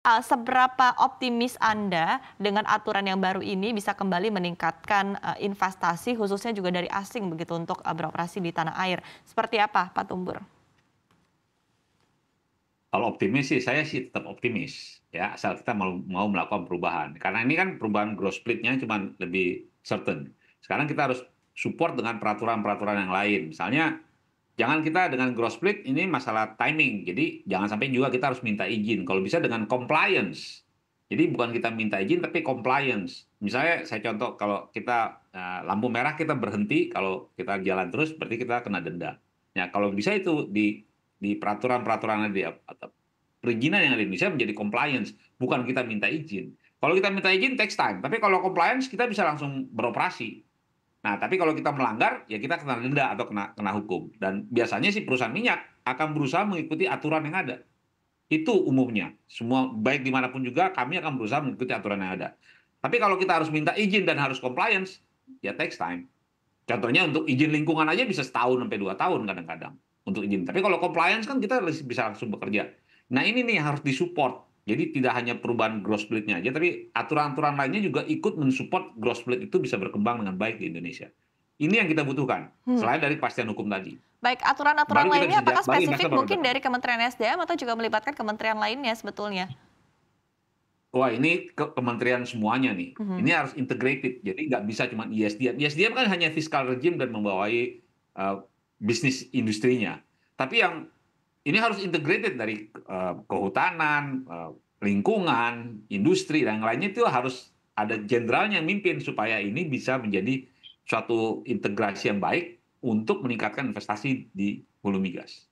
Seberapa optimis Anda dengan aturan yang baru ini bisa kembali meningkatkan, investasi khususnya juga dari asing begitu untuk, beroperasi di tanah air. Seperti apa Pak Tumbur? Kalau optimis sih, saya sih tetap optimis, ya, asal kita mau melakukan perubahan. Karena ini kan perubahan growth split-nya cuma lebih certain. Sekarang kita harus support dengan peraturan-peraturan yang lain. Misalnya, jangan kita dengan growth split ini masalah timing. Jadi, jangan sampai juga kita harus minta izin. Kalau bisa dengan compliance. Jadi, bukan kita minta izin, tapi compliance. Misalnya, saya contoh, kalau kita lampu merah, kita berhenti. Kalau kita jalan terus, berarti kita kena denda. Ya, kalau bisa itu di peraturan-peraturan atau perizinan yang ada di Indonesia menjadi compliance, bukan kita minta izin. Kalau kita minta izin takes time, tapi kalau compliance kita bisa langsung beroperasi. Nah, tapi kalau kita melanggar, ya kita kena denda atau kena hukum. Dan biasanya sih perusahaan minyak akan berusaha mengikuti aturan yang ada. Itu umumnya. Semua, baik dimanapun juga, kami akan berusaha mengikuti aturan yang ada. Tapi kalau kita harus minta izin dan harus compliance, ya takes time. Contohnya untuk izin lingkungan aja bisa setahun sampai 2 tahun kadang-kadang untuk izin. Tapi kalau compliance kan kita bisa langsung bekerja. Nah ini nih harus disupport. Jadi tidak hanya perubahan growth split-nya aja, tapi aturan-aturan lainnya juga ikut mensupport growth split itu bisa berkembang dengan baik di Indonesia. Ini yang kita butuhkan, Hmm. selain dari kepastian hukum tadi. Baik, aturan-aturan lainnya apakah Baru investor spesifik baru mungkin datang. dari Kementerian SDM atau juga melibatkan kementerian lainnya sebetulnya? Wah, ini kementerian semuanya nih. Mhm. Ini harus integrated, jadi nggak bisa cuma ISDM. ISDM kan hanya fiscal regime dan membawahi bisnis industrinya. Tapi yang ini harus integrated dari kehutanan, lingkungan, industri, dan lainnya itu harus ada jenderalnya yang mimpin supaya ini bisa menjadi suatu integrasi yang baik untuk meningkatkan investasi di hulu migas.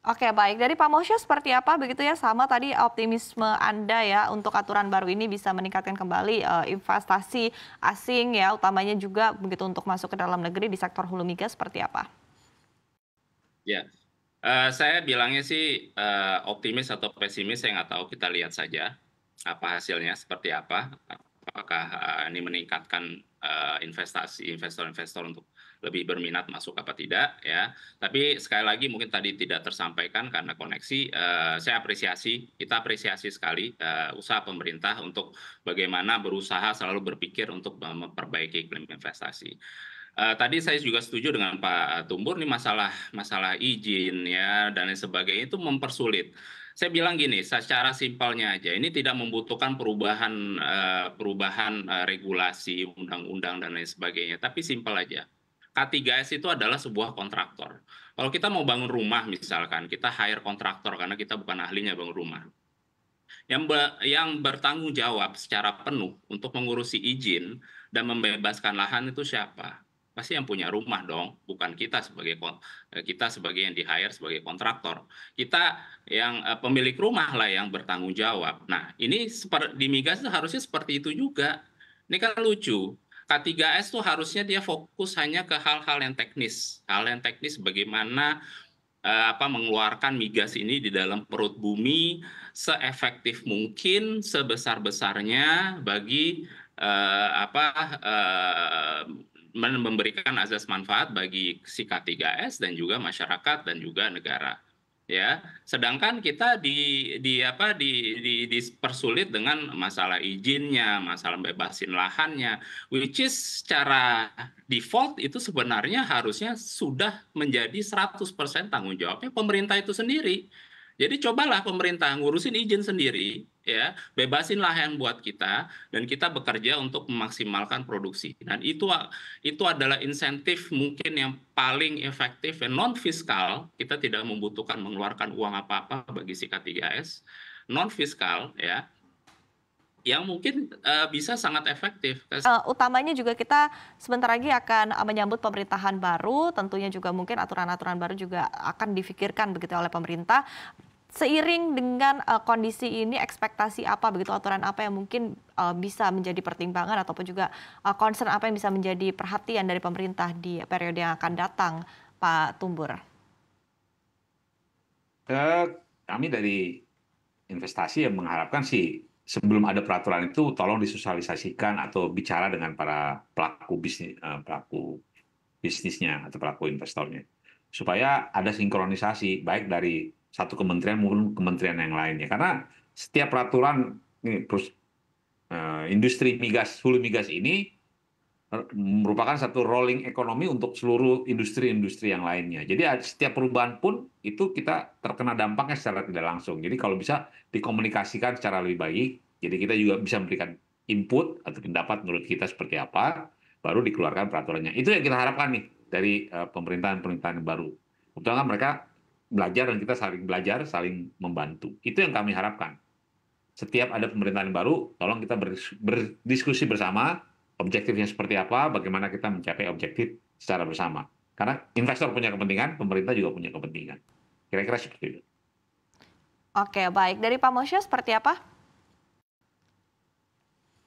Oke, baik. Dari Pak Mosyo seperti apa begitu ya, sama tadi optimisme Anda ya untuk aturan baru ini bisa meningkatkan kembali, investasi asing ya, utamanya juga begitu untuk masuk ke dalam negeri di sektor hulu migas seperti apa? Ya, saya bilangnya sih, optimis atau pesimis saya nggak tahu, kita lihat saja apa hasilnya seperti apa. Apakah, ini meningkatkan, investasi investor-investor untuk lebih berminat masuk apa tidak ya. Tapi sekali lagi mungkin tadi tidak tersampaikan karena koneksi, kita apresiasi sekali, usaha pemerintah untuk bagaimana berusaha selalu berpikir untuk, memperbaiki iklim investasi. Tadi saya juga setuju dengan Pak Tumbur nih masalah izin ya dan lain sebagainya itu mempersulit. Saya bilang gini, secara simpelnya aja, ini tidak membutuhkan perubahan regulasi, undang-undang dan lain sebagainya, tapi simpel aja. K3S itu adalah sebuah kontraktor. Kalau kita mau bangun rumah misalkan, kita hire kontraktor karena kita bukan ahlinya bangun rumah. Yang bertanggung jawab secara penuh untuk mengurusi izin dan membebaskan lahan itu siapa? Pasti yang punya rumah dong, bukan kita sebagai yang di-hire sebagai kontraktor. Kita yang pemilik rumah lah yang bertanggung jawab. Nah, ini di migas itu harusnya seperti itu juga. Ini kan lucu. K3S tuh harusnya dia fokus hanya ke hal-hal yang teknis. Hal yang teknis bagaimana mengeluarkan migas ini di dalam perut bumi seefektif mungkin, sebesar-besarnya bagi memberikan azas manfaat bagi si K3S dan juga masyarakat dan juga negara. Ya, sedangkan kita dipersulit dengan masalah izinnya, masalah bebasin lahannya, which is secara default itu sebenarnya harusnya sudah menjadi 100% tanggung jawabnya pemerintah itu sendiri. Jadi cobalah pemerintah ngurusin izin sendiri, ya, bebasin lahan buat kita, dan kita bekerja untuk memaksimalkan produksi. Dan itu adalah insentif mungkin yang paling efektif dan non fiskal. Kita tidak membutuhkan mengeluarkan uang apa-apa bagi si K3S, non fiskal, ya, yang mungkin bisa sangat efektif. Utamanya juga kita sebentar lagi akan, menyambut pemerintahan baru, tentunya juga mungkin aturan-aturan baru juga akan difikirkan begitu oleh pemerintah. Seiring dengan, kondisi ini ekspektasi apa begitu, aturan apa yang mungkin, bisa menjadi pertimbangan ataupun juga, concern apa yang bisa menjadi perhatian dari pemerintah di periode yang akan datang, Pak Tumbur? Kami dari investasi yang mengharapkan sih sebelum ada peraturan itu tolong disosialisasikan atau bicara dengan para pelaku bisnisnya atau pelaku investornya supaya ada sinkronisasi baik dari satu kementerian maupun kementerian yang lainnya, karena setiap peraturan ini, industri migas, hulu migas ini merupakan satu rolling ekonomi untuk seluruh industri-industri yang lainnya. Jadi setiap perubahan pun itu kita terkena dampaknya secara tidak langsung. Jadi kalau bisa dikomunikasikan secara lebih baik, jadi kita juga bisa memberikan input atau pendapat menurut kita seperti apa, baru dikeluarkan peraturannya. Itu yang kita harapkan nih dari pemerintahan-pemerintahan baru. Kebetulan kan mereka belajar dan kita saling belajar, saling membantu. Itu yang kami harapkan. Setiap ada pemerintahan baru, tolong kita berdiskusi bersama, objektifnya seperti apa, bagaimana kita mencapai objektif secara bersama. Karena investor punya kepentingan, pemerintah juga punya kepentingan. Kira-kira seperti itu. Oke, baik. Dari Pak Moshe seperti apa?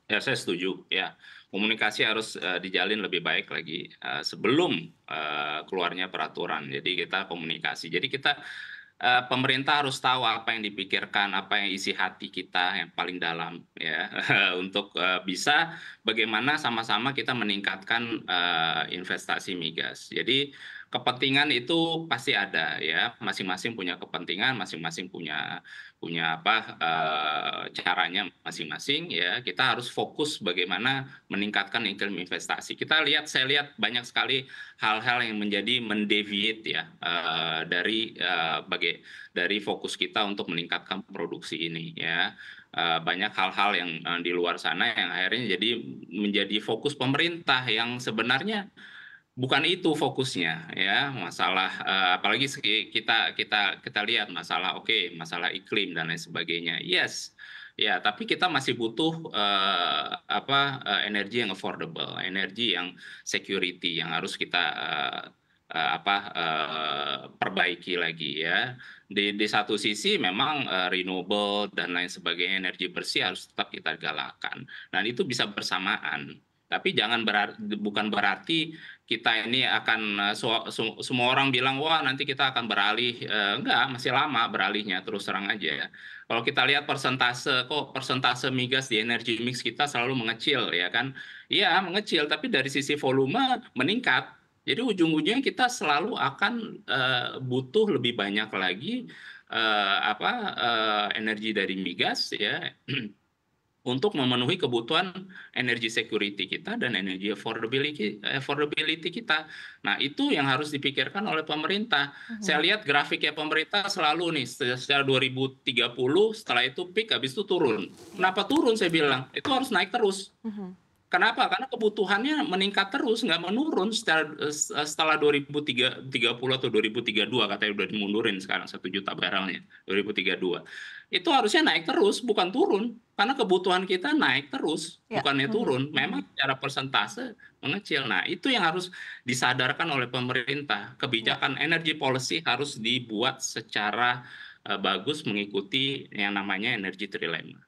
Ya, saya setuju. Ya, komunikasi harus dijalin lebih baik lagi sebelum keluarnya peraturan. Jadi kita komunikasi. Jadi kita pemerintah harus tahu apa yang dipikirkan, apa yang isi hati kita yang paling dalam, ya, untuk bisa bagaimana sama-sama kita meningkatkan investasi migas. Jadi kepentingan itu pasti ada, ya, masing-masing punya kepentingan, masing-masing punya caranya masing-masing, ya. Kita harus fokus bagaimana meningkatkan iklim investasi. Saya lihat banyak sekali hal-hal yang menjadi mendeviate, ya, dari fokus kita untuk meningkatkan produksi ini, ya. Banyak hal-hal yang di luar sana yang akhirnya menjadi fokus pemerintah yang sebenarnya bukan itu fokusnya, ya. Masalah apalagi kita lihat masalah masalah iklim dan lain sebagainya. Yes. Ya, tapi kita masih butuh energi yang affordable, energi yang security yang harus kita perbaiki lagi, ya. Di satu sisi memang renewable dan lain sebagainya, energi bersih harus tetap kita galakkan. Dan itu bisa bersamaan. Tapi bukan berarti kita ini akan semua orang bilang wah nanti kita akan beralih, enggak, masih lama beralihnya, terus terang aja. Kalau kita lihat persentase migas di energi mix kita selalu mengecil, ya kan? Iya, mengecil, tapi dari sisi volume meningkat. Jadi ujung-ujungnya kita selalu akan butuh lebih banyak lagi energi dari migas, ya, untuk memenuhi kebutuhan energi security kita dan energi affordability kita. Nah, itu yang harus dipikirkan oleh pemerintah. Saya lihat grafiknya pemerintah selalu nih, setelah 2030, setelah itu peak, habis itu turun. Kenapa turun saya bilang? Itu harus naik terus. Kenapa? Karena kebutuhannya meningkat terus, nggak menurun setelah 2030 atau 2032, katanya udah dimundurin sekarang 1 juta barrelnya, 2032. Itu harusnya naik terus, bukan turun. Karena kebutuhan kita naik terus, bukannya turun. Memang secara persentase mengecil. Nah, itu yang harus disadarkan oleh pemerintah. Kebijakan energy policy harus dibuat secara bagus mengikuti yang namanya energy trilemma.